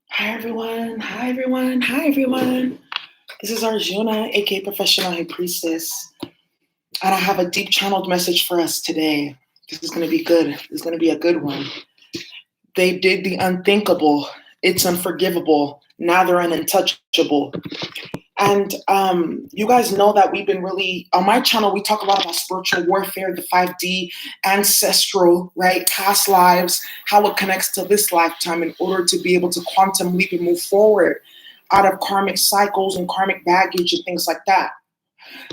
Hi everyone, hi everyone, hi everyone. This is Arjuna, aka Professional High Priestess, and I have a deep channeled message for us today. This is going to be good. This is going to be a good one. They did the unthinkable. It's unforgivable. Now they're untouchable. And you guys know that we've been really, on my channel, we talk a lot about spiritual warfare, the 5D, ancestral, right? Past lives, how it connects to this lifetime in order to be able to quantum leap and move forward out of karmic cycles and karmic baggage and things like that.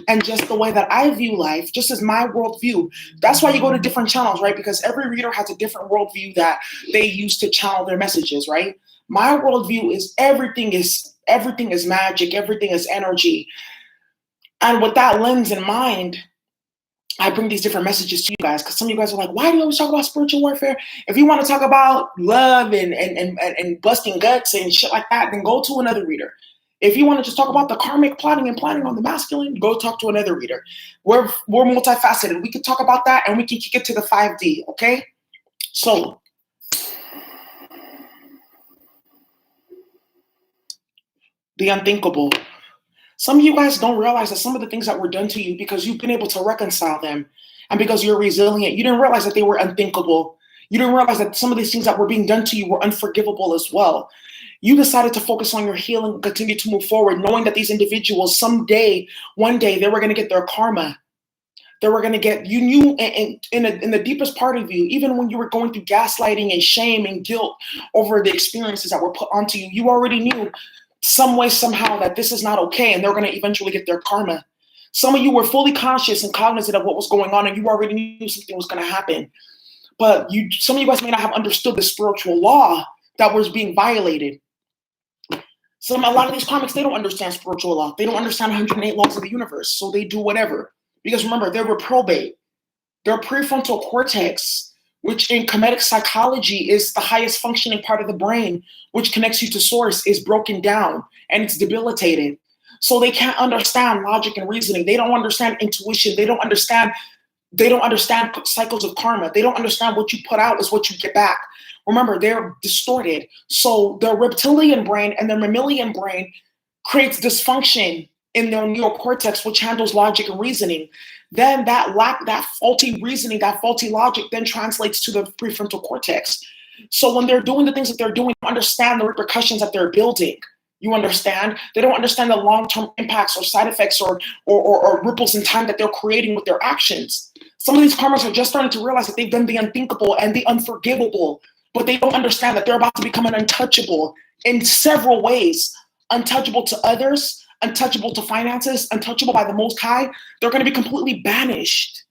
And just the way that I view life, just as my worldview. That's why you go to different channels, right? Because every reader has a different worldview that they use to channel their messages, right? My worldview is everything is magic, everything is energy. And with that lens in mind, I bring these different messages to you guys because some of you guys are like, why do you always talk about spiritual warfare? If you want to talk about love and busting guts and shit like that, then go to another reader. If you want to just talk about the karmic plotting and planning on the masculine, go talk to another reader. We're multifaceted. We can talk about that and we can kick it to the 5D, okay? So, the unthinkable. Some of you guys don't realize that some of the things that were done to you because you've been able to reconcile them and because you're resilient, you didn't realize that they were unthinkable. You didn't realize that some of these things that were being done to you were unforgivable as well. You decided to focus on your healing and continue to move forward, knowing that these individuals one day, they were going to get their karma. They were going to get, you knew in the deepest part of you, even when you were going through gaslighting and shame and guilt over the experiences that were put onto you, you already knew some way, somehow that this is not okay and they're going to eventually get their karma. Some of you were fully conscious and cognizant of what was going on and you already knew something was going to happen. But some of you guys may not have understood the spiritual law that was being violated. A lot of these comics, they don't understand spiritual law. They don't understand 108 laws of the universe. So they do whatever. Because remember, they're reprobate. Their prefrontal cortex, which in comedic psychology is the highest functioning part of the brain, which connects you to source, is broken down and it's debilitated. So they can't understand logic and reasoning. They don't understand intuition. They don't understand cycles of karma. They don't understand what you put out is what you get back. Remember, they're distorted. So their reptilian brain and their mammalian brain creates dysfunction in their neocortex, which handles logic and reasoning. Then that faulty reasoning, that faulty logic then translates to the prefrontal cortex. So when they're doing the things that they're doing, they understand the repercussions that they're building. You understand? They don't understand the long-term impacts or side effects or ripples in time that they're creating with their actions. Some of these karmas are just starting to realize that they've done the unthinkable and the unforgivable, but they don't understand that they're about to become an untouchable in several ways. Untouchable to others, untouchable to finances, untouchable by the Most High. They're going to be completely banished.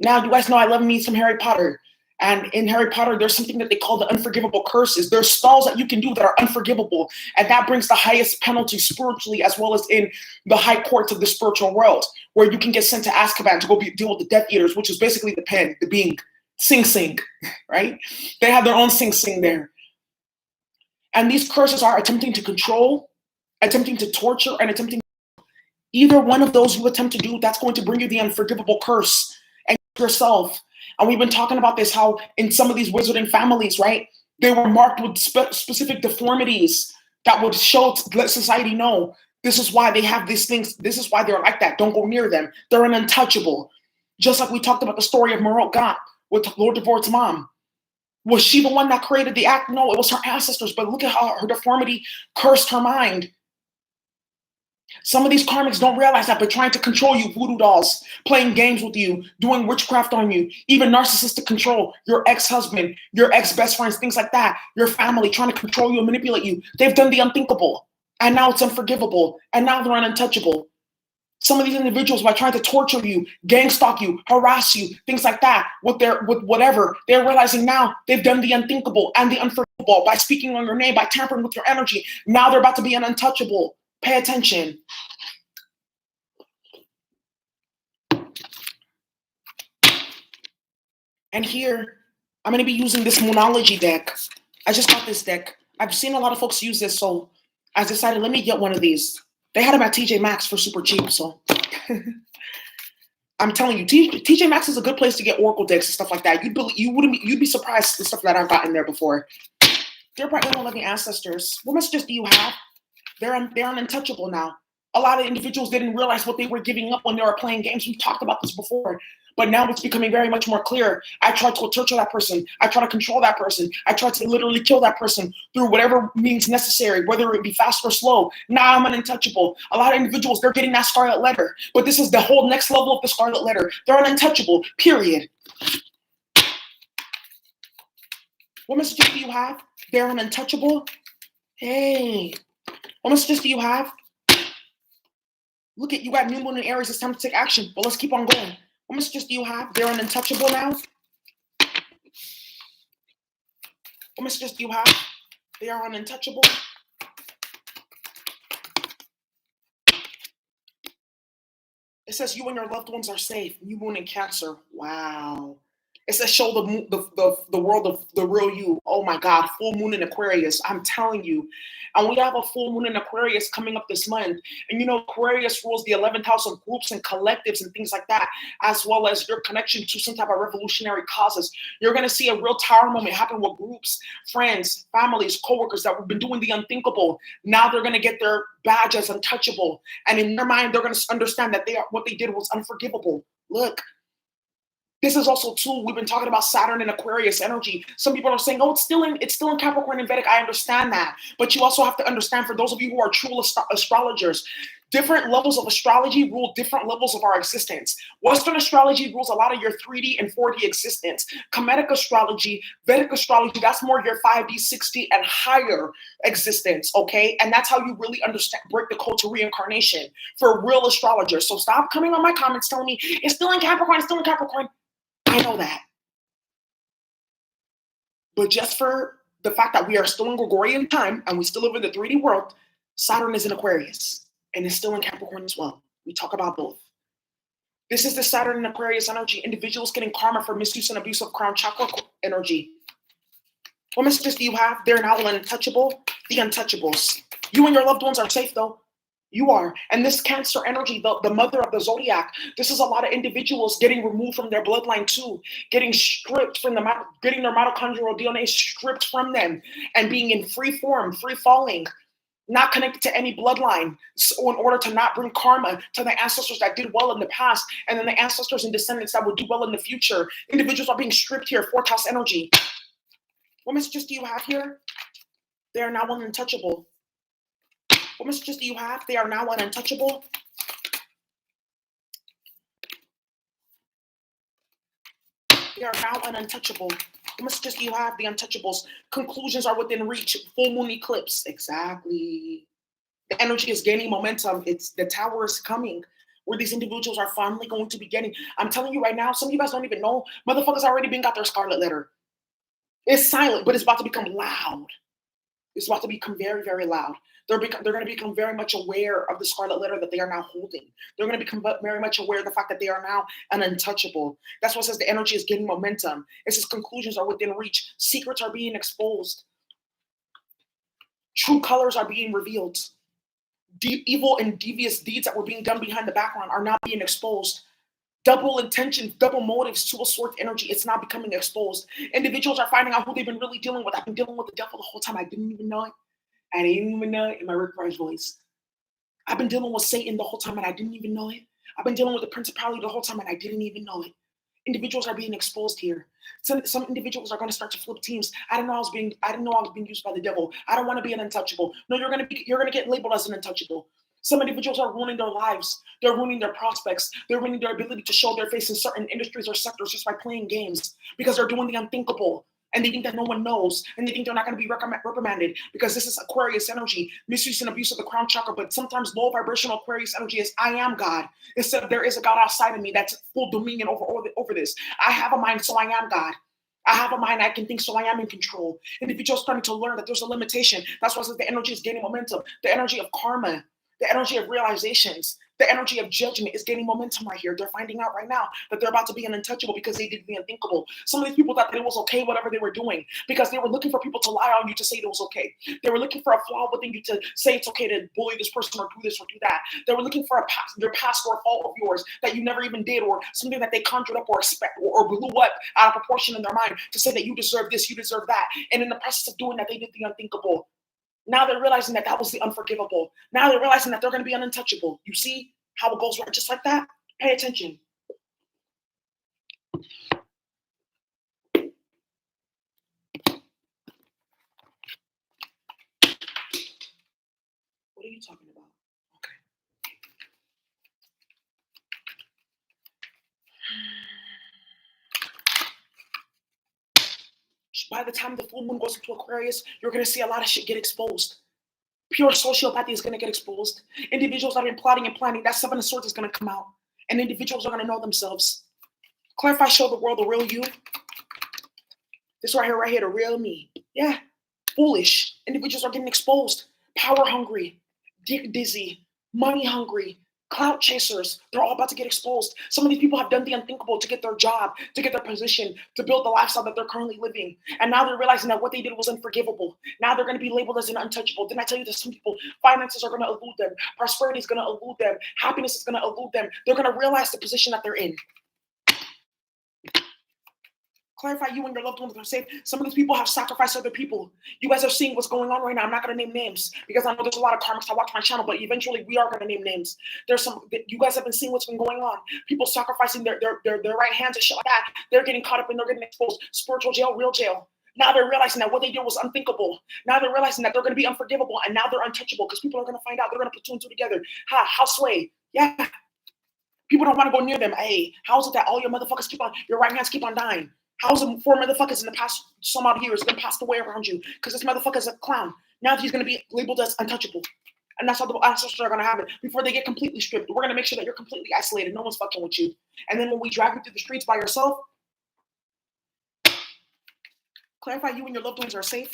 Now, you guys know I love me some Harry Potter. And in Harry Potter, there's something that they call the unforgivable curses. There's spells that you can do that are unforgivable. And that brings the highest penalty spiritually as well as in the high courts of the spiritual world, where you can get sent to Azkaban to go deal with the Death Eaters, which is basically the pen, the being, Sing Sing, right? They have their own Sing Sing there. And these curses are attempting to control, attempting to torture, and attempting either one of those you attempt to do, that's going to bring you the unforgivable curse and yourself. And we've been talking about this, how in some of these wizarding families, right, they were marked with specific deformities that would let society know this is why they have these things. This is why they're like that. Don't go near them. They're an untouchable. Just like we talked about the story of Marot Gant with Lord Devort's mom. Was she the one that created the act? No, it was her ancestors. But look at how her deformity cursed her mind. Some of these karmics don't realize that, but trying to control you, voodoo dolls, playing games with you, doing witchcraft on you, even narcissistic control, your ex-husband, your ex-best friends, things like that, your family, trying to control you and manipulate you. They've done the unthinkable, and now it's unforgivable, and now they're untouchable. Some of these individuals, by trying to torture you, gang stalk you, harass you, things like that, with whatever, they're realizing now they've done the unthinkable and the unforgivable by speaking on your name, by tampering with your energy. Now they're about to be an untouchable. Pay attention. And here, I'm going to be using this Moonology deck. I just got this deck. I've seen a lot of folks use this, so I decided, let me get one of these. They had them at TJ Maxx for super cheap, so. I'm telling you, TJ Maxx is a good place to get Oracle decks and stuff like that. You'd be surprised the stuff that I've gotten there before. Dear bright and loving ancestors, what messages do you have? They're untouchable now. A lot of individuals didn't realize what they were giving up when they were playing games. We've talked about this before, but now it's becoming very much more clear. I tried to torture that person. I tried to control that person. I tried to literally kill that person through whatever means necessary, whether it be fast or slow. Now I'm untouchable. A lot of individuals, they're getting that scarlet letter, but this is the whole next level of the scarlet letter. They're untouchable, period. What messages do you have? They're untouchable. Hey, what messages do you have? Look at, you got new moon in Aries. It's time to take action, but let's keep on going. What messages do you have? They're untouchable now. What messages do you have? They are untouchable. It says you and your loved ones are safe. New moon in Cancer. Wow. It says show the world of the real you. Oh my God, full moon in Aquarius. I'm telling you. And we have a full moon in Aquarius coming up this month. And you know, Aquarius rules the 11th house of groups and collectives and things like that, as well as your connection to some type of revolutionary causes. You're going to see a real tower moment happen with groups, friends, families, coworkers that have been doing the unthinkable. Now they're going to get their badge as untouchable. And in their mind, they're going to understand that what they did was unforgivable. Look. This is also too, we've been talking about Saturn and Aquarius energy. Some people are saying, oh, it's still in Capricorn and Vedic. I understand that. But you also have to understand, for those of you who are true astrologers, different levels of astrology rule different levels of our existence. Western astrology rules a lot of your 3D and 4D existence. Kemetic astrology, Vedic astrology, that's more your 5D, 6D, and higher existence, okay? And that's how you really understand, break the code to reincarnation for real astrologers. So stop coming on my comments telling me, it's still in Capricorn, it's still in Capricorn. I know that. But just for the fact that we are still in Gregorian time and we still live in the 3D world, Saturn is in Aquarius and is still in Capricorn as well. We talk about both. This is the Saturn and Aquarius energy. Individuals getting karma for misuse and abuse of crown chakra energy. What messages do you have? They're now untouchable. The untouchables. You and your loved ones are safe though. You are. And this Cancer energy, the mother of the zodiac, this is a lot of individuals getting removed from their bloodline too, getting stripped from getting their mitochondrial DNA stripped from them and being in free form, free falling, not connected to any bloodline, so in order to not bring karma to the ancestors that did well in the past and then the ancestors and descendants that will do well in the future. Individuals are being stripped here, fourth house energy. What messages do you have here? They are now untouchable. What messages do you have? They are now untouchable. They are now untouchable. What messages do you have? The untouchables. Conclusions are within reach. Full moon eclipse. Exactly. The energy is gaining momentum. The tower is coming. Where these individuals are finally going to be getting. I'm telling you right now, some of you guys don't even know. Motherfuckers already got their scarlet letter. It's silent, but it's about to become loud. It's about to become very, very loud. They're going to become very much aware of the scarlet letter that they are now holding. They're going to become very much aware of the fact that they are now an untouchable. That's what says the energy is getting momentum. It says conclusions are within reach. Secrets are being exposed. True colors are being revealed. Evil and devious deeds that were being done behind the background are now being exposed. Double intentions, double motives to a sort energy. It's now becoming exposed. Individuals are finding out who they've been really dealing with. I've been dealing with the devil the whole time. I didn't even know it. I didn't even know it in my Rick Price voice. I've been dealing with Satan the whole time and I didn't even know it. I've been dealing with the principality the whole time and I didn't even know it. Individuals are being exposed here. Some individuals are going to start to flip teams. I didn't know I was being used by the devil. I don't want to be an untouchable. No, you're going to get labeled as an untouchable. Some individuals are ruining their lives. They're ruining their prospects. They're ruining their ability to show their face in certain industries or sectors just by playing games because they're doing the unthinkable. And they think that no one knows. And they think they're not going to be reprimanded because this is Aquarius energy, misuse and abuse of the crown chakra. But sometimes low vibrational Aquarius energy is I am God. Instead of there is a God outside of me that's full dominion over this. I have a mind, so I am God. I have a mind, I can think, so I am in control. Individuals starting to learn that there's a limitation. That's why I said the energy is gaining momentum. The energy of karma. The energy of realizations, the energy of judgment is gaining momentum right here. They're finding out right now that they're about to be an untouchable because they did the unthinkable. Some of these people thought that it was okay, whatever they were doing, because they were looking for people to lie on you to say it was okay. They were looking for a flaw within you to say it's okay to bully this person or do this or do that. They were looking for their past or a fault of yours that you never even did, or something that they conjured up or blew up out of proportion in their mind to say that you deserve this, you deserve that. And in the process of doing that, they did the unthinkable. Now they're realizing that that was the unforgivable. Now they're realizing that they're going to be an untouchable. You see how it goes right just like that? Pay attention. What are you talking about? Okay. By the time the full moon goes into Aquarius, you're going to see a lot of shit get exposed. Pure sociopathy is going to get exposed. Individuals that have been plotting and planning, that Seven of Swords is going to come out. And individuals are going to know themselves. Clarify, show the world the real you. This right here, the real me. Yeah, foolish. Individuals are getting exposed. Power hungry, dick dizzy, money hungry, clout chasers. They're all about to get exposed. Some of these people have done the unthinkable to get their job, to get their position, to build the lifestyle that they're currently living. And now they're realizing that what they did was unforgivable. Now they're going to be labeled as an untouchable. Didn't I tell you that some people, finances are going to elude them, prosperity is going to elude them, happiness is going to elude them. They're going to realize the position that they're in. Clarify, you and your loved ones are safe. Some of these people have sacrificed other people. You guys are seeing what's going on right now. I'm not going to name names because I know there's a lot of karmics that watch my channel, but eventually we are going to name names. There's some, you guys have been seeing what's been going on. People sacrificing their right hands and shit like that. They're getting caught up and they're getting exposed. Spiritual jail, real jail. Now they're realizing that what they did was unthinkable. Now they're realizing that they're going to be unforgivable, and now they're untouchable because people are going to find out. They're going to put two and two together. Houseway. Yeah. People don't want to go near them. Hey, how is it that all your motherfuckers your right hands keep on dying? How's it 4 motherfuckers in the past some odd years been passed away around you? Because this motherfucker's a clown. Now he's going to be labeled as untouchable. And that's how the ancestors are going to have it. Before they get completely stripped, we're going to make sure that you're completely isolated. No one's fucking with you. And then when we drag you through the streets by yourself, clarify, you and your loved ones are safe.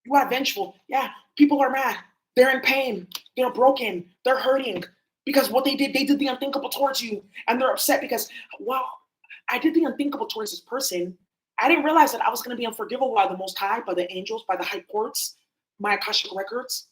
You are vengeful. Yeah, people are mad. They're in pain. They're broken. They're hurting. Because what they did the unthinkable towards you. And they're upset because, wow, I did the unthinkable towards this person. I didn't realize that I was going to be unforgivable by the Most High, by the angels, by the high courts, my Akashic records.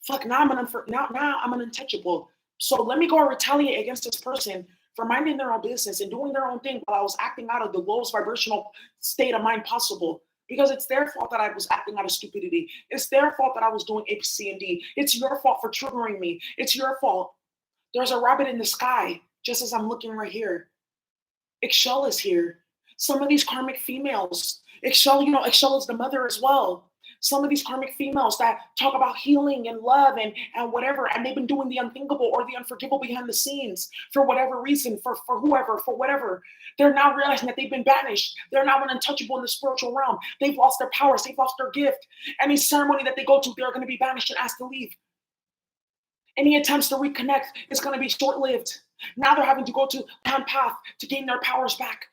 Fuck, now I'm an untouchable. So let me go and retaliate against this person for minding their own business and doing their own thing while I was acting out of the lowest vibrational state of mind possible. Because it's their fault that I was acting out of stupidity. It's their fault that I was doing A, B, C, and D. It's your fault for triggering me. It's your fault. There's a rabbit in the sky, just as I'm looking right here. Excel is here. Some of these karmic females, Excel is the mother as well. Some of these karmic females that talk about healing and love and whatever, and they've been doing the unthinkable or the unforgivable behind the scenes for whatever reason, for whoever, for whatever. They're now realizing that they've been banished. They're now an untouchable in the spiritual realm. They've lost their powers. They've lost their gift. Any ceremony that they go to, they're going to be banished and asked to leave. Any attempts to reconnect is going to be short-lived. Now they're having to go to down path to gain their powers back,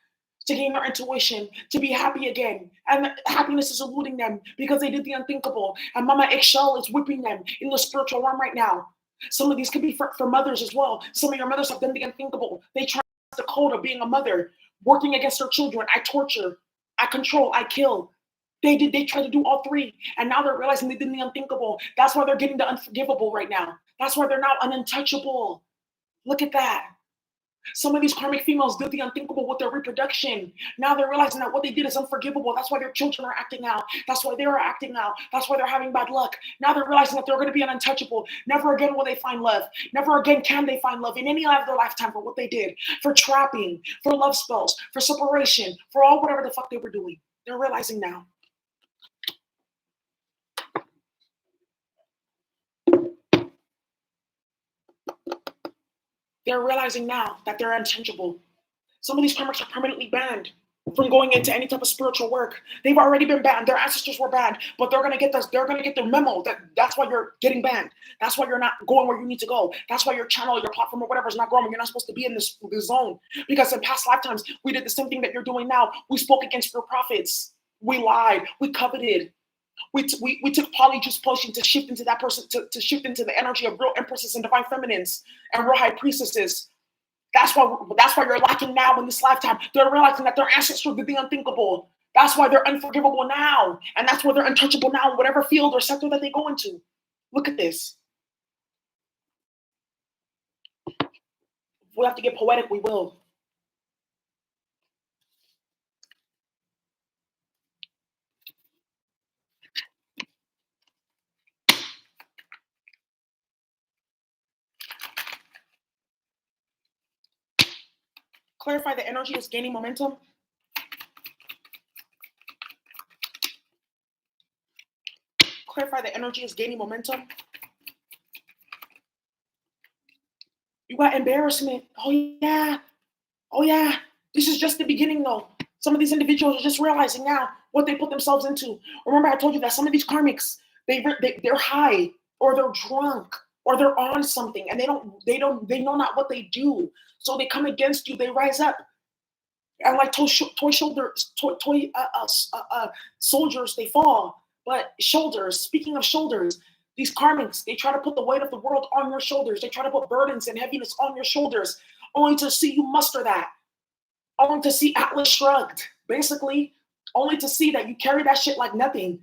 to gain their intuition, to be happy again. And happiness is eluding them because they did the unthinkable. And Mama Excel is whipping them in the spiritual realm right now. Some of these could be for mothers as well. Some of your mothers have done the unthinkable. They try the code of being a mother, working against their children. I torture, I control, I kill. They tried to do all three. And now they're realizing they did the unthinkable. That's why they're getting the unforgivable right now. That's why they're now untouchable. Look at that. Some of these karmic females did the unthinkable with their reproduction. Now they're realizing that what they did is unforgivable. That's why their children are acting out. That's why they're acting out. That's why they're having bad luck. Now they're realizing that they're going to be an untouchable. Never again will they find love. Never again can they find love in any of their lifetime for what they did, for trapping, for love spells, for separation, for all whatever the fuck they were doing. They're realizing now. They're realizing now that they're untouchable. Some of these karmics are permanently banned from going into any type of spiritual work. They've already been banned. Their ancestors were banned, but they're gonna get this. They're gonna get the memo that's why you're getting banned. That's why you're not going where you need to go. That's why your channel, your platform, or whatever is not growing. You're not supposed to be in this zone because in past lifetimes we did the same thing that you're doing now. We spoke against your prophets. We lied. We coveted. We took polyjuice potion to shift into that person, to shift into the energy of real empresses and divine feminines and real high priestesses. That's why you're lacking now in this lifetime. They're realizing that their ancestors did the unthinkable. That's why they're unforgivable now. And that's why they're untouchable now in whatever field or sector that they go into. Look at this. If we have to get poetic, we will. Clarify the energy is gaining momentum. Clarify the energy is gaining momentum. You got embarrassment. Oh yeah. Oh yeah. This is just the beginning though. Some of these individuals are just realizing now what they put themselves into. Remember I told you that some of these karmics, they're high or they're drunk or they're on something and they know not what they do. So they come against you, they rise up. And like toy soldiers, they fall. But shoulders, speaking of shoulders, these karmics, they try to put the weight of the world on your shoulders. They try to put burdens and heaviness on your shoulders, only to see you muster that. Only to see Atlas shrugged, basically. Only to see that you carry that shit like nothing.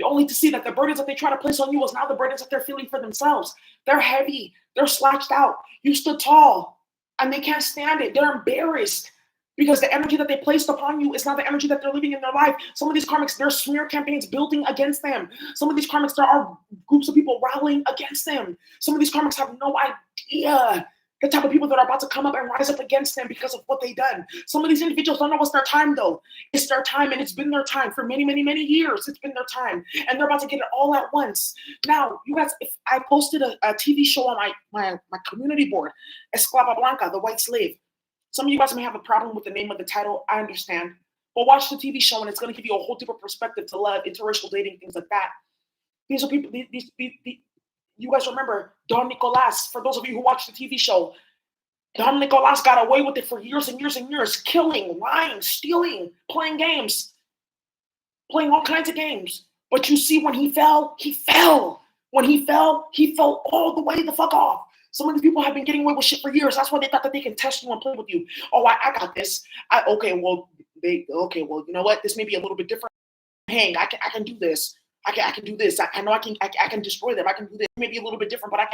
Only to see that the burdens that they try to place on you is now the burdens that they're feeling for themselves. They're heavy. They're slouched out. You stood tall, and they can't stand it. They're embarrassed. Because the energy that they placed upon you is not the energy that they're living in their life. Some of these karmics, there are smear campaigns building against them. Some of these karmics, there are groups of people rallying against them. Some of these karmics have no idea the type of people that are about to come up and rise up against them because of what they've done. Some of these individuals don't know it's their time though. It's their time and it's been their time for many, many, many years. It's been their time and they're about to get it all at once. Now, you guys, if I posted a TV show on my community board, Esclava Blanca, the white slave. Some of you guys may have a problem with the name of the title. I understand. But watch the TV show and it's going to give you a whole different perspective to love, interracial dating, things like that. These are people, you guys remember Don Nicolas, for those of you who watch the TV show, Don Nicolas got away with it for years and years and years, killing, lying, stealing, playing games, playing all kinds of games. But you see when he fell, he fell. When he fell all the way the fuck off. Some of these people have been getting away with shit for years. That's why they thought that they can test you and play with you. Oh, I got this. Okay, well, you know what? This may be a little bit different. Hang, I can do this. I can do this. I know I can destroy them. I can do this. Maybe a little bit different, but I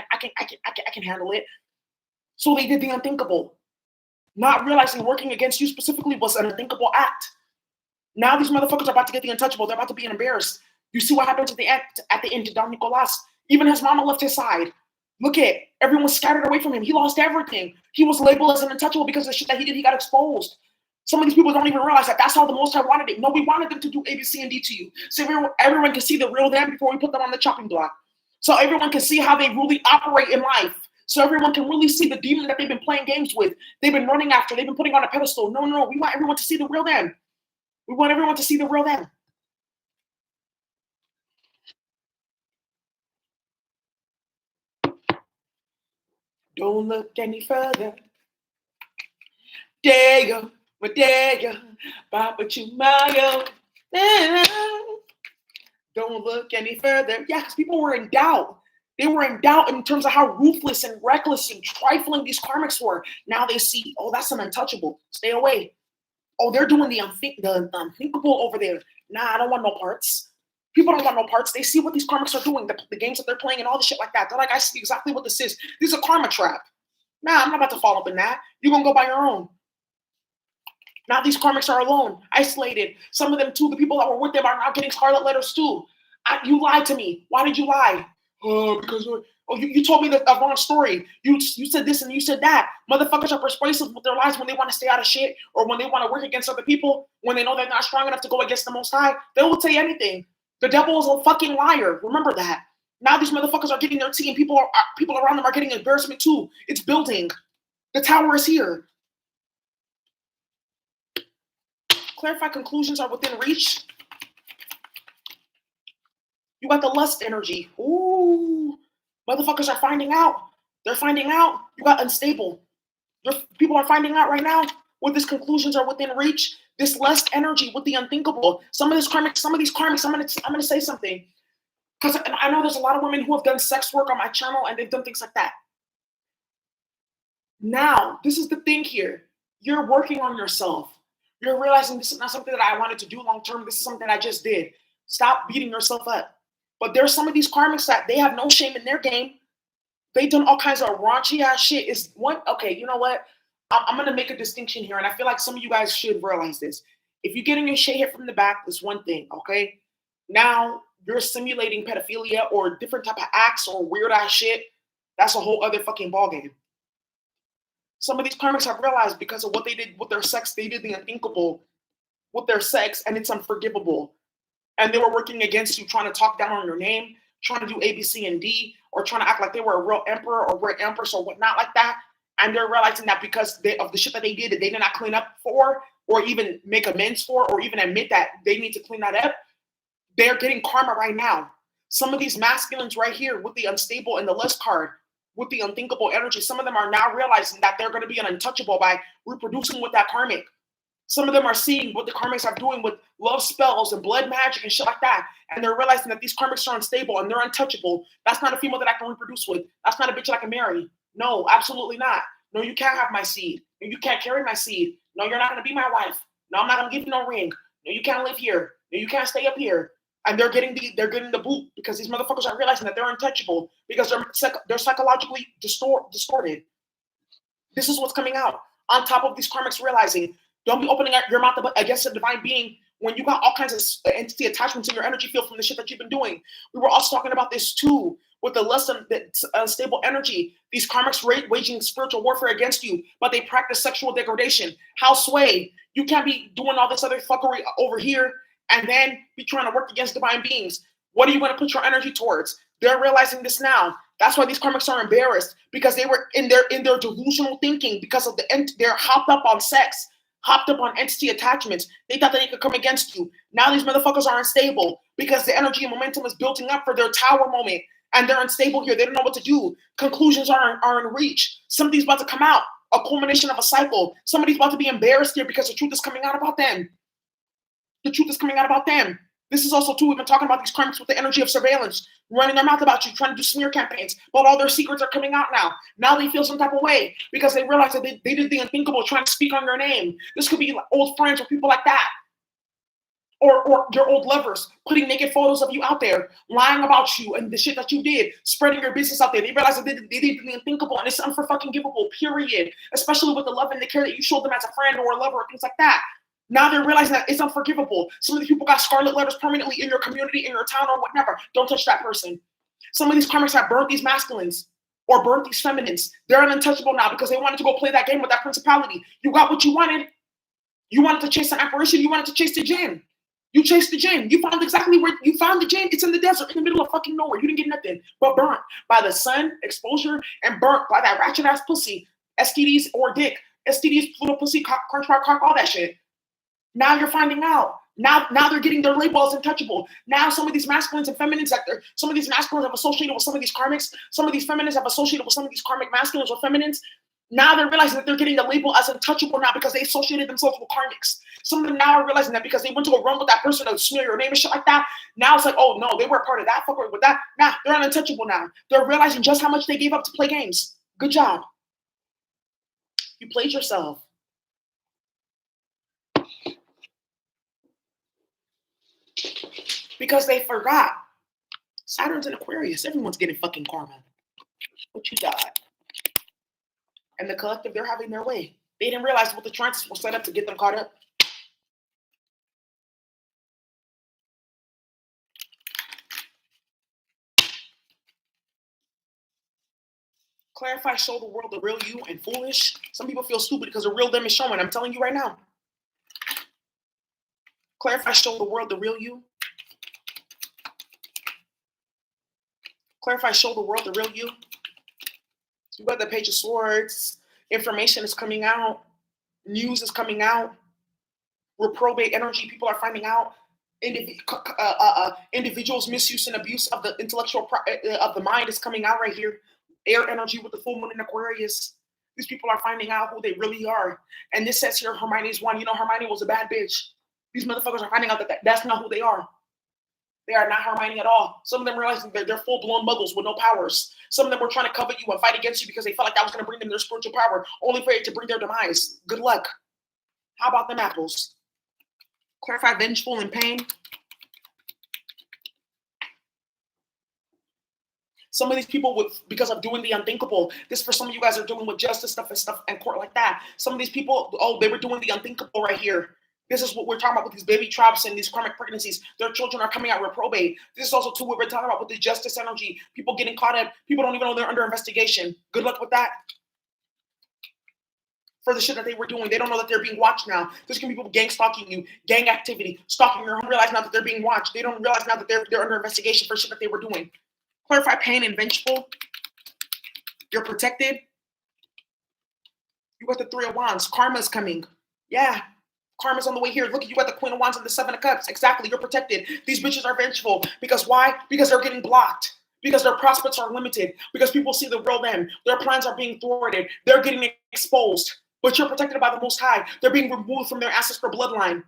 can handle it. So they did the unthinkable. Not realizing working against you specifically was an unthinkable act. Now these motherfuckers are about to get the untouchable. They're about to be embarrassed. You see what happens at the end to Don Nicolas. Even his mama left his side. Look at everyone scattered away from him. He lost everything. He was labeled as an untouchable because of the shit that he did. He got exposed. Some of these people don't even realize that that's how the Most High wanted it. No, we wanted them to do A, B, C, and D to you. So everyone can see the real them before we put them on the chopping block. So everyone can see how they really operate in life. So everyone can really see the demon that they've been playing games with. They've been running after. They've been putting on a pedestal. No. We want everyone to see the real them. We want everyone to see the real them. Don't look any further. There you go, Papa Chumayo. Don't look any further. Yeah, because people were in doubt. They were in doubt in terms of how ruthless and reckless and trifling these karmics were. Now they see, oh, that's an untouchable. Stay away. Oh, they're doing the unthinkable over there. Nah, I don't want no parts. People don't want no parts. They see what these karmics are doing, the games that they're playing and all the shit like that. They're like, I see exactly what this is. This is a karma trap. Nah, I'm not about to fall up in that. You're going to go by your own. Now these karmics are alone, isolated. Some of them too, the people that were with them are now getting scarlet letters too. You lied to me. Why did you lie? Because you told me the wrong story. You said this and you said that. Motherfuckers are persuasive with their lies when they want to stay out of shit or when they want to work against other people, when they know they're not strong enough to go against the Most High. They will say anything. The devil is a fucking liar. Remember that. Now these motherfuckers are getting their tea and people around them are getting embarrassment too. It's building. The tower is here. Clarify conclusions are within reach. You got the lust energy. Ooh. Motherfuckers are finding out. They're finding out. You got unstable. People are finding out right now what these conclusions are within reach. This lust energy with the unthinkable. Some of these karmics, I'm gonna say something. Because I know there's a lot of women who have done sex work on my channel and they've done things like that. Now, this is the thing here. You're working on yourself. You're realizing this is not something that I wanted to do long term. This is something I just did. Stop beating yourself up. But there's some of these karmics that they have no shame in their game. They've done all kinds of raunchy ass shit. Is one okay? You know what? I'm gonna make a distinction here, and I feel like some of you guys should realize this. If you're getting your shit hit from the back, that's one thing. Okay. Now you're simulating pedophilia or different type of acts or weird ass shit. That's a whole other fucking ballgame. Some of these karmics have realized because of what they did with their sex, they did the unthinkable with their sex, and it's unforgivable. And they were working against you, trying to talk down on your name, trying to do A, B, C, and D, or trying to act like they were a real emperor or real empress or whatnot like that. And they're realizing that because of the shit that they did that they did not clean up for, or even make amends for, or even admit that they need to clean that up, they're getting karma right now. Some of these masculines right here with the unstable and the lust card, with the unthinkable energy, some of them are now realizing that they're going to be an untouchable by reproducing with that karmic. Some of them are seeing what the karmics are doing with love spells and blood magic and shit like that. And they're realizing that these karmics are unstable and they're untouchable. That's not a female that I can reproduce with. That's not a bitch that I can marry. No, absolutely not. No, you can't have my seed. No, you can't carry my seed. No, you're not going to be my wife. No, I'm not going to give you no ring. No, you can't live here. No, you can't stay up here. And they're getting the boot because these motherfuckers are realizing that they're untouchable because they're psychologically distorted. This is what's coming out. On top of these karmics realizing, don't be opening up your mouth against a divine being when you got all kinds of entity attachments in your energy field from the shit that you've been doing. We were also talking about this too with the less than unstable energy. These karmics waging spiritual warfare against you, but they practice sexual degradation. How sway? You can't be doing all this other fuckery over here and then be trying to work against divine beings. What are you going to put your energy towards? They're realizing this now. That's why these karmics are embarrassed because they were in their delusional thinking because of they're hopped up on sex, hopped up on entity attachments. They thought that they could come against you. Now these motherfuckers are unstable because the energy and momentum is building up for their tower moment, and they're unstable here. They don't know what to do. Conclusions are in reach. Somebody's about to come out, a culmination of a cycle. Somebody's about to be embarrassed here because the truth is coming out about them. The truth is coming out about them. This is also, too, we've been talking about these karmics with the energy of surveillance, running their mouth about you, trying to do smear campaigns, but all their secrets are coming out now. Now they feel some type of way because they realize that they did the unthinkable, trying to speak on your name. This could be old friends or people like that. Or your old lovers, putting naked photos of you out there, lying about you and the shit that you did, spreading your business out there. They realize that they did the unthinkable, and it's unforgivable, period. Especially with the love and the care that you showed them as a friend or a lover or things like that. Now they're realizing that it's unforgivable. Some of these people got scarlet letters permanently in your community, in your town, or whatever. Don't touch that person. Some of these karmics have burnt these masculines or burnt these feminines. They're untouchable now because they wanted to go play that game with that principality. You got what you wanted. You wanted to chase an apparition. You wanted to chase the jinn. You chased the jinn. You found exactly where you found the jinn. It's in the desert, in the middle of fucking nowhere. You didn't get nothing but burnt by the sun, exposure, and burnt by that ratchet ass pussy, STDs or dick, STDs, little pussy, crunch rock, cock, all that shit. Now you're finding out. Now they're getting their label as untouchable. Now some of these masculines and feminines, some of these masculines have associated with some of these karmics. Some of these feminines have associated with some of these karmic masculines or feminines. Now they're realizing that they're getting the label as untouchable now because they associated themselves with karmics. Some of them now are realizing that because they went to a run with that person to smear your name and shit like that. Now it's like, oh no, they were a part of that fucker with that. Nah, they're untouchable now. They're realizing just how much they gave up to play games. Good job. You played yourself. Because they forgot. Saturn's in Aquarius. Everyone's getting fucking karma. What you got? And the collective, they're having their way. They didn't realize what the transits were set up to get them caught up. Clarify, show the world the real you, and foolish. Some people feel stupid because the real them is showing. I'm telling you right now. Clarify, show the world the real you. Clarify, show the world the real you. You got the Page of Swords. Information is coming out. News is coming out. Reprobate energy. People are finding out. Individuals' misuse and abuse of the intellectual of the mind is coming out right here. Air energy with the full moon in Aquarius. These people are finding out who they really are. And this says here, Hermione's one. You know, Hermione was a bad bitch. These motherfuckers are finding out that that's not who they are. They are not Hermione at all. Some of them realizing that they're full-blown muggles with no powers. Some of them were trying to covet you and fight against you because they felt like that was going to bring them their spiritual power, only for it to bring their demise. Good luck. How about them apples? Clarify vengeful and pain. Some of these people, because of doing the unthinkable, this for some of you guys are dealing with justice stuff and court like that. Some of these people, they were doing the unthinkable right here. This is what we're talking about with these baby traps and these karmic pregnancies. Their children are coming out reprobate. This is also too what we're talking about with the justice energy. People getting caught up. People don't even know they're under investigation. Good luck with that. For the shit that they were doing. They don't know that they're being watched now. There's going to be people gang stalking you, gang activity, stalking your home. Realize now that they're being watched. They don't realize now that they're under investigation for shit that they were doing. Clarify pain and vengeful. You're protected. You got the Three of Wands. Karma's coming. Yeah. Karma's on the way here. Look at you at the Queen of Wands and the Seven of Cups. Exactly. You're protected. These bitches are vengeful. Because why? Because they're getting blocked. Because their prospects are limited. Because people see the real them. Their plans are being thwarted. They're getting exposed. But you're protected by the Most High. They're being removed from their ancestral bloodline.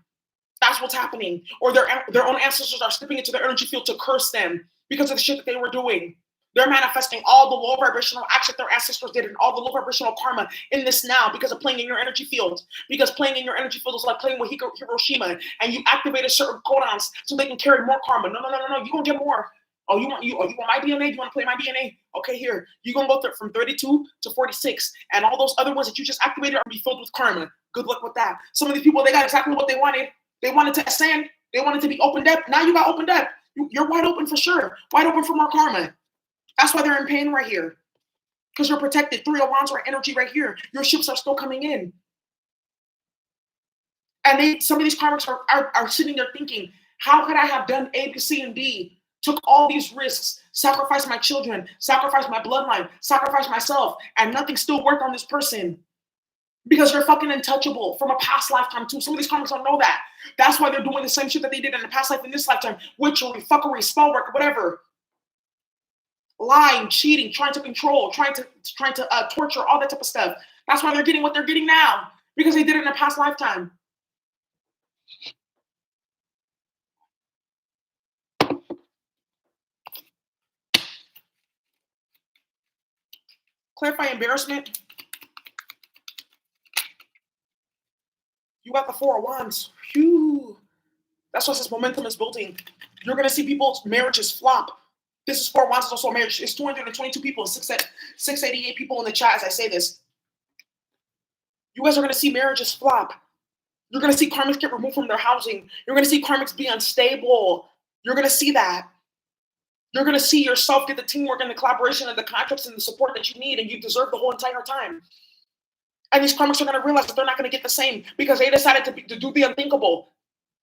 That's what's happening. Or their own ancestors are stepping into their energy field to curse them because of the shit that they were doing. They're manifesting all the low vibrational acts that their ancestors did and all the low vibrational karma in this now because of playing in your energy field. Because playing in your energy field is like playing with Hiroshima, and you activated certain codons so they can carry more karma. No. You're going to get more. Oh, you want my DNA? You want to play my DNA? Okay, here. You're going to go from 32 to 46. And all those other ones that you just activated are going to be filled with karma. Good luck with that. Some of these people, they got exactly what they wanted. They wanted to ascend. They wanted to be opened up. Now you got opened up. You're wide open for sure. Wide open for more karma. That's why they're in pain right here. Because you're protected. Three of Wands are energy right here. Your ships are still coming in. And some of these karmics are sitting there thinking, how could I have done A, B, C, and D? Took all these risks, sacrificed my children, sacrificed my bloodline, sacrificed myself, and nothing still worked on this person. Because you're fucking untouchable from a past lifetime too. Some of these karmics don't know that. That's why they're doing the same shit that they did in the past life in this lifetime. Witchery, fuckery, spell work, whatever. Lying, cheating, trying to control, trying to torture, all that type of stuff. That's why they're getting what they're getting now. Because they did it in a past lifetime. Clarify embarrassment. You got the Four of Wands. Phew. That's what this momentum is building. You're going to see people's marriages flop. This is Four of Wands, is also a marriage. It's 222 people, 688 people in the chat as I say this. You guys are going to see marriages flop. You're going to see karmics get removed from their housing. You're going to see karmics be unstable. You're going to see that. You're going to see yourself get the teamwork and the collaboration and the contracts and the support that you need, and you deserve the whole entire time. And these karmics are going to realize that they're not going to get the same because they decided to do the unthinkable.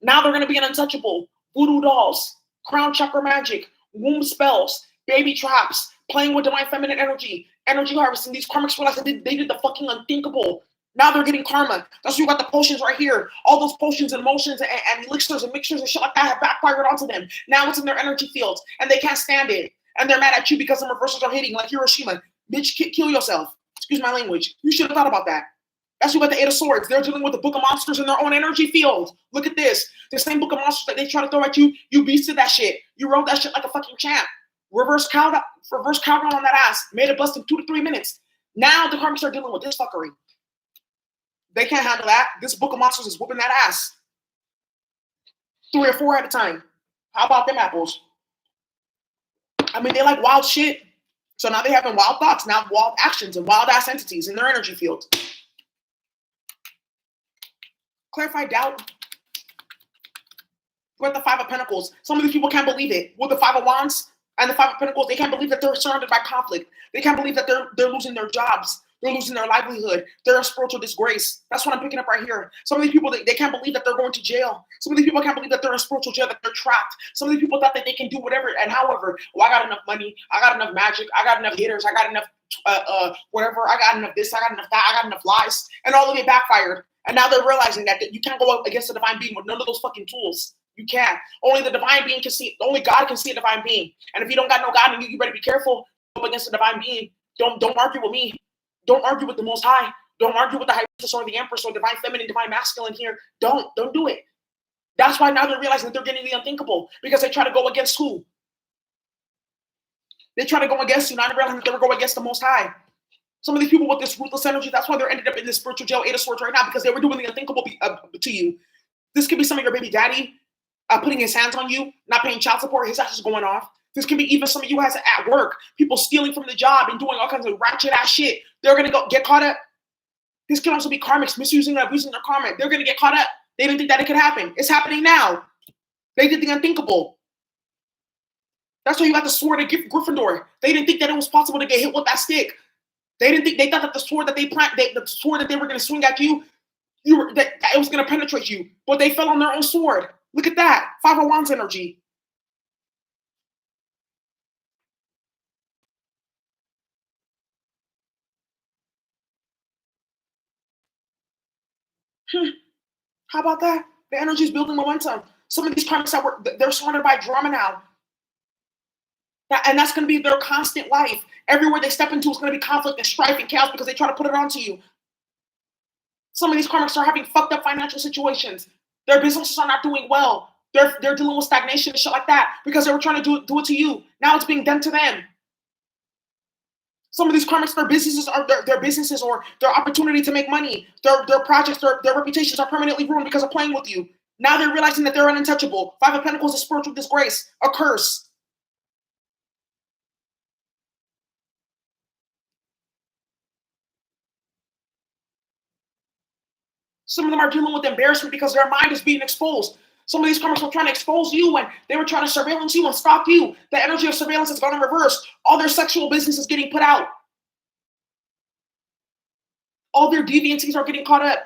Now they're going to be an untouchable. Voodoo dolls, crown chakra magic, womb spells, baby traps, playing with divine feminine energy harvesting. These karmics realize that they did the fucking unthinkable. Now they're getting karma. That's why you got the potions right here. All those potions and motions and elixirs and mixtures and shit like that have backfired onto them. Now it's in their energy fields and they can't stand it. And they're mad at you because the reversals are hitting like Hiroshima. Bitch, kill yourself. Excuse my language. You should have thought about that. That's who got the Eight of Swords. They're dealing with the Book of Monsters in their own energy field. Look at this. The same Book of Monsters that they try to throw at you, you beasted that shit. You rode that shit like a fucking champ. Reverse countdown on that ass. Made it bust in 2 to 3 minutes. Now the karmics are dealing with this fuckery. They can't handle that. This Book of Monsters is whooping that ass. 3 or 4 at a time. How about them apples? I mean, they like wild shit. So now they having wild thoughts, now wild actions and wild ass entities in their energy field. Clarify doubt. We're at the Five of Pentacles. Some of these people can't believe it. With the Five of Wands and the Five of Pentacles, they can't believe that they're surrounded by conflict. They can't believe that they're losing their jobs. They're losing their livelihood. They're a spiritual disgrace. That's what I'm picking up right here. Some of these people, they can't believe that they're going to jail. Some of these people can't believe that they're in spiritual jail, that they're trapped. Some of these people thought that they can do whatever and however. Well, I got enough money. I got enough magic. I got enough hitters. I got enough whatever. I got enough this. I got enough that. I got enough lies. And all of it backfired. And now they're realizing that you can't go up against the divine being with none of those fucking tools. You can't. Only the divine being can see. Only God can see a divine being. And if you don't got no God in you, you better be careful. Go up against the divine being. Don't argue with me. Don't argue with the Most High. Don't argue with the High Priestess or the Empress or Divine Feminine, Divine Masculine here. Don't do it. That's why now they're realizing that they're getting the unthinkable, because they try to go against who? They try to go against you, not realizing that they were going against the Most High. Some of these people with this ruthless energy, that's why they're ended up in this spiritual jail, Eight of Swords right now, because they were doing the unthinkable to you. This could be some of your baby daddy putting his hands on you, not paying child support, his ass is going off. This could be even some of you guys at work, people stealing from the job and doing all kinds of ratchet ass shit. They're gonna get caught up. This can also be karmics misusing and abusing their karma. They're gonna get caught up. They didn't think that it could happen. It's happening now. They did the unthinkable. That's why you got the sword at Gryffindor. They didn't think that it was possible to get hit with that stick. They didn't think. They thought that the sword that the sword that they were going to swing at you, that it was going to penetrate you. But they fell on their own sword. Look at that, Five of Wands energy. How about that? The energy is building momentum. Some of these karmics they're surrounded by drama now. And that's going to be their constant life. Everywhere they step into is going to be conflict and strife and chaos because they try to put it onto you. Some of these karmics are having fucked up financial situations. Their businesses are not doing well. They're dealing with stagnation and shit like that because they were trying to do it to you. Now it's being done to them. Some of these karmics, their businesses or their opportunity to make money, their projects, their reputations are permanently ruined because of playing with you. Now they're realizing that they're untouchable. Five of Pentacles is spiritual disgrace, a curse. Some of them are dealing with embarrassment because their mind is being exposed. Some of these karmics were trying to expose you and they were trying to surveillance you and stalk you. The energy of surveillance has gone in reverse. All their sexual business is getting put out. All their deviancies are getting caught up.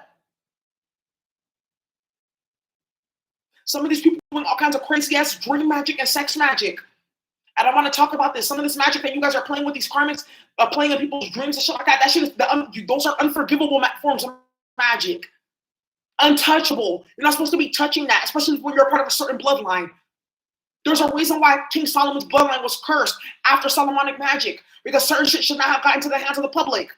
Some of these people are doing all kinds of crazy ass dream magic and sex magic. And I want to talk about this. Some of this magic that you guys are playing with these karmics, playing in people's dreams and shit like that, that shit is, those are unforgivable forms of magic. Untouchable. You're not supposed to be touching that, especially when you're a part of a certain bloodline. There's a reason why King Solomon's bloodline was cursed after Solomonic magic, because certain shit should not have gotten to the hands of the public.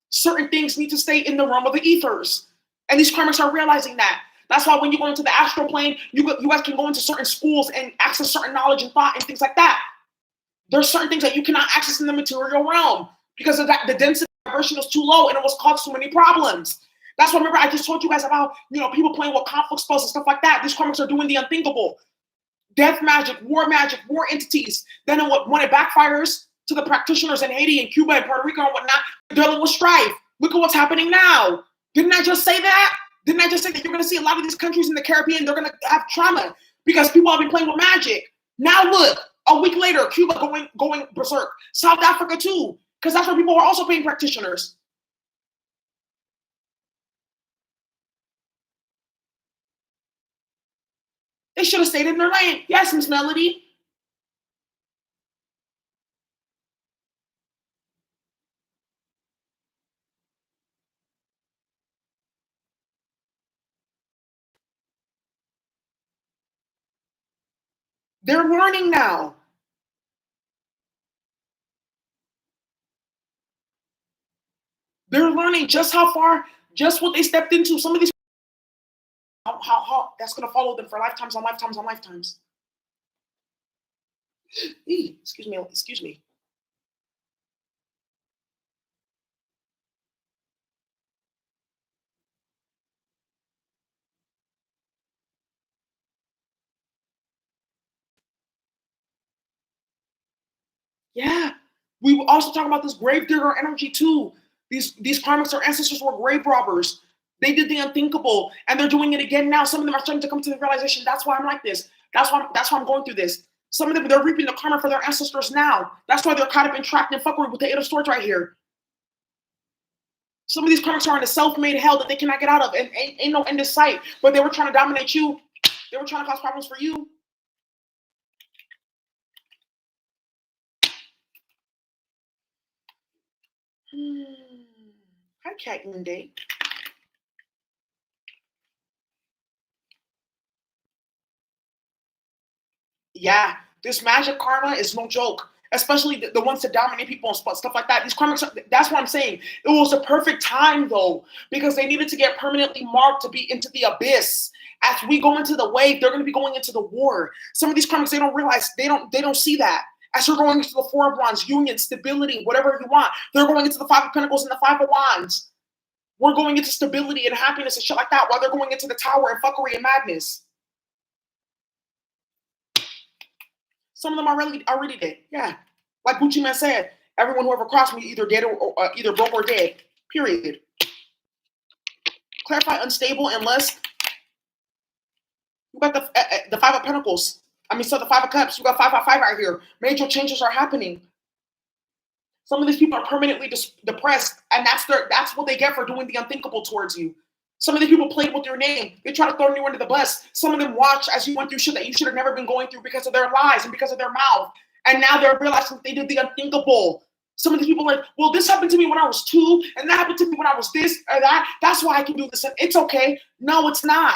Certain things need to stay in the realm of the ethers. And these karmics are realizing that. That's why when you go into the astral plane, you guys can go into certain schools and access certain knowledge and thought and things like that. There's certain things that you cannot access in the material realm because of that, the density vibration was too low and it was caused so many problems. That's why, remember, I just told you guys about, people playing with conflict spells and stuff like that. These karmics are doing the unthinkable. Death magic, war entities. Then when it backfires to the practitioners in Haiti and Cuba and Puerto Rico and whatnot, they're dealing with strife. Look at what's happening now. Didn't I just say that? Didn't I just say that you're going to see a lot of these countries in the Caribbean, they're going to have trauma because people have been playing with magic. Now look, a week later, Cuba going berserk. South Africa too, because that's where people are also paying practitioners. They should have stayed in their lane. Yes, Miss Melody. They're learning now. They're learning just how far, just what they stepped into. Some of these, how that's going to follow them for lifetimes on lifetimes on lifetimes. Excuse me. Yeah. We were also talking about this grave digger energy too. These karmics, or ancestors were grave robbers. They did the unthinkable and they're doing it again now. Some of them are starting to come to the realization, that's why I'm like this. That's why I'm going through this. Some of them, they're reaping the karma for their ancestors now. That's why they're caught up and trapped in fuckery with the Eight of Swords right here. Some of these karmics are in a self-made hell that they cannot get out of, and ain't no end in sight. But they were trying to dominate you. They were trying to cause problems for you. Hi, Cat Monday. Yeah, this magic karma is no joke. especially the ones that dominate people and stuff like that. These karmics, that's what I'm saying. It was a perfect time though, because they needed to get permanently marked to be into the abyss. As we go into the wave, they're going to be going into the war. Some of these karmics, they don't realize, they don't see that. As you're going into the Four of Wands, union, stability, whatever you want, they're going into the Five of Pentacles and the Five of Wands. We're going into stability and happiness and shit like that, while they're going into the Tower and fuckery and madness. Some of them already did. Yeah. Like Gucci Man said, everyone who ever crossed me either dead or either broke or dead. Period. Clarify unstable unless you got the Five of Pentacles. So the Five of Cups. You got 555 right here. Major changes are happening. Some of these people are permanently depressed, and that's what they get for doing the unthinkable towards you. Some of these people played with your name. They try to throw you under the bus. Some of them watch as you went through shit that you should have never been going through because of their lies and because of their mouth. And now they're realizing they did the unthinkable. Some of these people are like, well, this happened to me when I was 2, and that happened to me when I was this or that. That's why I can do this. And it's okay. No, it's not.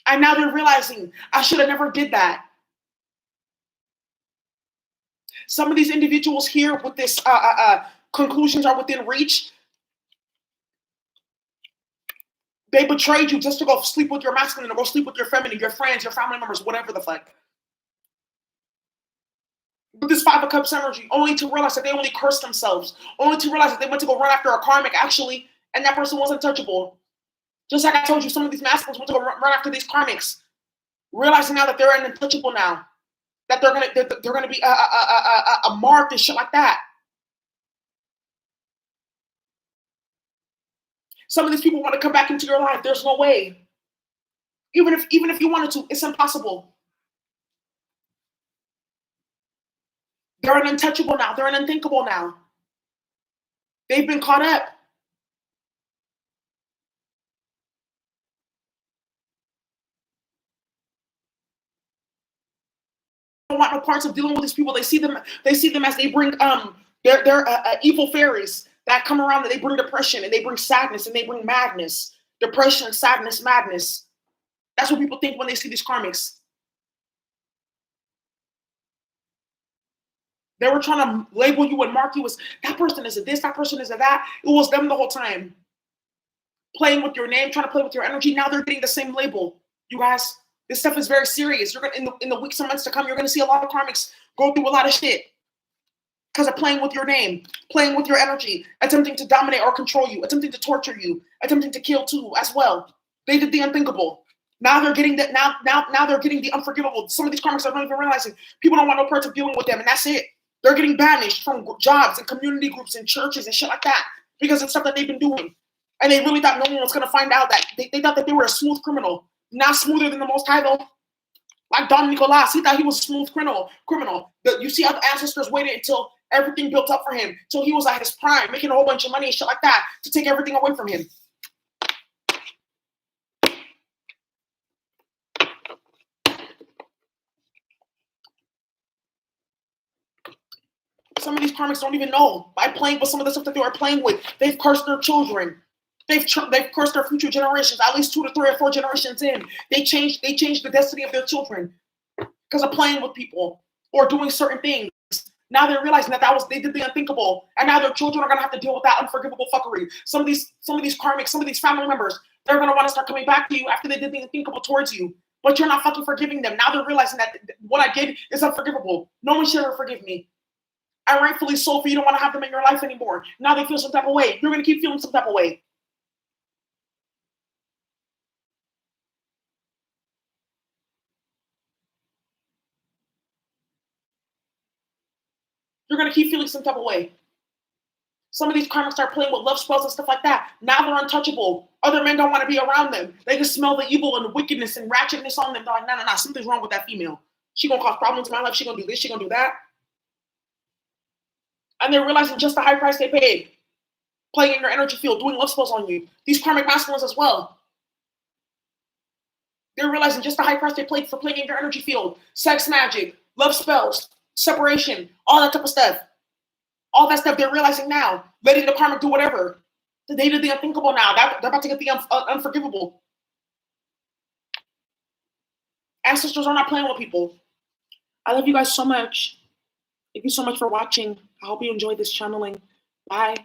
And now they're realizing, I should have never did that. Some of these individuals here with this conclusions are within reach. They betrayed you just to go sleep with your masculine or go sleep with your feminine, your friends, your family members, whatever the fuck. With this Five of Cups energy, only to realize that they only cursed themselves, only to realize that they went to go run after a karmic actually, and that person was untouchable. Just like I told you, some of these masculines went to go run after these karmics, realizing now that they're untouchable now, that they're gonna be a mark and shit like that. Some of these people want to come back into your life. There's no way. Even if you wanted to, it's impossible. They're an untouchable now. They're an unthinkable now. They've been caught up. Don't want no parts of dealing with these people. They see them as they bring they're evil fairies that come around, and they bring depression and they bring sadness and they bring madness. Depression, sadness, madness. That's what people think when they see these karmics. They were trying to label you and mark you as that person is a this, that person is a that. It was them the whole time. Playing with your name, trying to play with your energy. Now they're getting the same label. You guys, this stuff is very serious. You're gonna in the weeks and months to come, you're gonna see a lot of karmics go through a lot of shit because of playing with your name, playing with your energy, attempting to dominate or control you, attempting to torture you, attempting to kill too as well. They did the unthinkable. Now they're getting that. Now they're getting the unforgivable. Some of these karmics are not even realizing people don't want no part of dealing with them, and that's it. They're getting banished from jobs and community groups and churches and shit like that because of stuff that they've been doing. And they really thought no one was going to find out that they thought that they were a smooth criminal. Not smoother than the Most High, though. Like Don Nicolas, he thought he was a smooth criminal. You see how the ancestors waited until everything built up for him, till he was at his prime, making a whole bunch of money and shit like that to take everything away from him. Some of these karmics don't even know. By playing with some of the stuff that they were playing with, they've cursed their children. They've cursed their future generations. At least 2 to 3 or 4 generations in, they changed the destiny of their children because of playing with people or doing certain things. Now they're realizing that they did the unthinkable, and now their children are gonna have to deal with that unforgivable fuckery. Some of these karmics, some of these family members, they're gonna want to start coming back to you after they did the unthinkable towards you, but you're not fucking forgiving them. Now they're realizing that what I did is unforgivable. No one should ever forgive me. And rightfully so, for you don't want to have them in your life anymore. Now they feel some type of way. You're gonna keep feeling some type of way. You're gonna keep feeling some type of way. Some of these karmics start playing with love spells and stuff like that. Now they're untouchable. Other men don't want to be around them. They can smell the evil and the wickedness and ratchetness on them. They're like, no, something's wrong with that female. She gonna cause problems in my life. She gonna do this. She gonna do that. And they're realizing just the high price they paid, playing in your energy field, doing love spells on you. These karmic masculines as well. They're realizing just the high price they paid for playing in your energy field, sex magic, love spells, separation, all that type of stuff. All that stuff they're realizing now, letting the karmic do whatever. They did the unthinkable now. They're about to get the unforgivable. Ancestors are not playing with people. I love you guys so much. Thank you so much for watching. I hope you enjoyed this channeling. Bye.